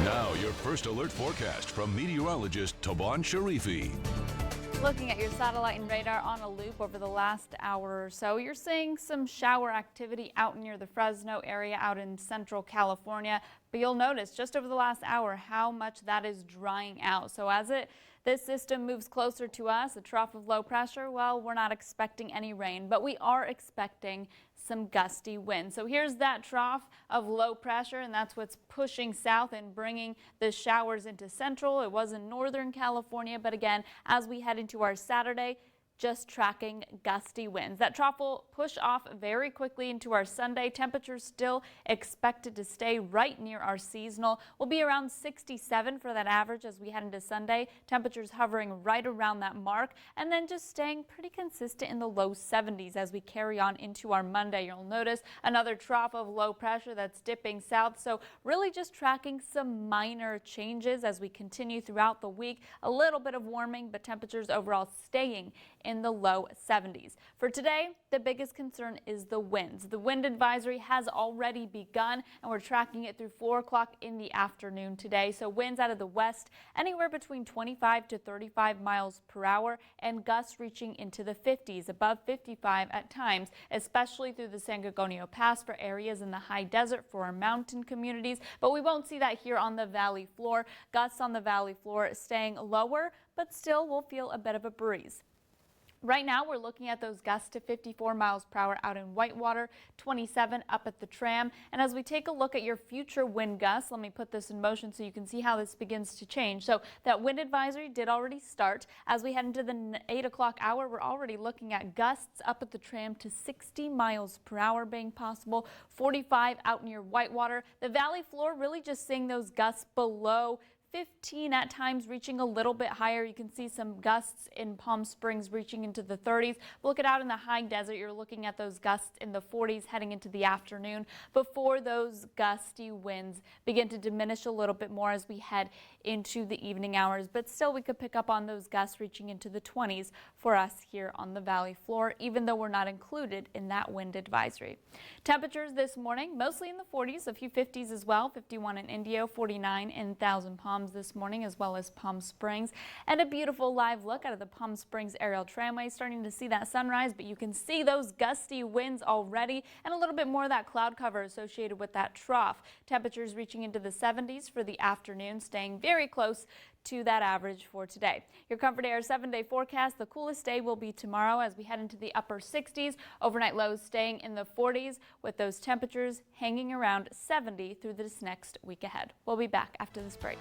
Now, your first alert forecast from meteorologist Taban Sharifi. Looking at your satellite and radar on a loop over the last hour or so, you're seeing some shower activity out near the Fresno area out in central California. But you'll notice just over the last hour how much that is drying out. So as this system moves closer to us, a trough of low pressure, well, we're not expecting any rain, but we are expecting some gusty winds. So here's that trough of low pressure, and that's what's pushing south and bringing the showers into central. It was in northern California, but again, as we head into our Saturday, just tracking gusty winds. That trough will push off very quickly into our Sunday. Temperatures still expected to stay right near our seasonal. We'll be around 67 for that average as we head into Sunday. Temperatures hovering right around that mark, and then just staying pretty consistent in the low 70s as we carry on into our Monday. You'll notice another trough of low pressure that's dipping south. So really just tracking some minor changes as we continue throughout the week. A little bit of warming, but temperatures overall staying in the low 70s. For today, the biggest concern is the winds. The wind advisory has already begun, and we're tracking it through 4 o'clock in the afternoon today. So winds out of the west anywhere between 25 to 35 miles per hour, and gusts reaching into the 50s, above 55 at times, especially through the San Gorgonio Pass for areas in the high desert for our mountain communities. But we won't see that here on the valley floor. Gusts on the valley floor staying lower, but still we'll feel a bit of a breeze. Right now, we're looking at those gusts to 54 miles per hour out in Whitewater, 27 up at the TRAM. And as we take a look at your future wind gusts, let me put this in motion so you can see how this begins to change. So that wind advisory did already start. As we head into the 8 o'clock hour, we're already looking at gusts up at the TRAM to 60 miles per hour being possible, 45 out near Whitewater. The valley floor really just seeing those gusts below 15 at times, reaching a little bit higher. You can see some gusts in Palm Springs reaching into the 30s. Look it out in the high desert. You're looking at those gusts in the 40s heading into the afternoon before those gusty winds begin to diminish a little bit more as we head into the evening hours. But still, we could pick up on those gusts reaching into the 20s for us here on the valley floor, even though we're not included in that wind advisory. Temperatures this morning mostly in the 40s, a few 50s as well. 51 in Indio, 49 in Thousand Palms this morning, as well as Palm Springs, and a beautiful live look out of the Palm Springs aerial tramway. Starting to see that sunrise, but you can see those gusty winds already and a little bit more of that cloud cover associated with that trough. Temperatures reaching into the 70s for the afternoon, staying very close to that average for today. Your Comfort Air 7-day forecast: the coolest day will be tomorrow as we head into the upper 60s. Overnight lows staying in the 40s with those temperatures hanging around 70 through this next week ahead. We'll be back after this break.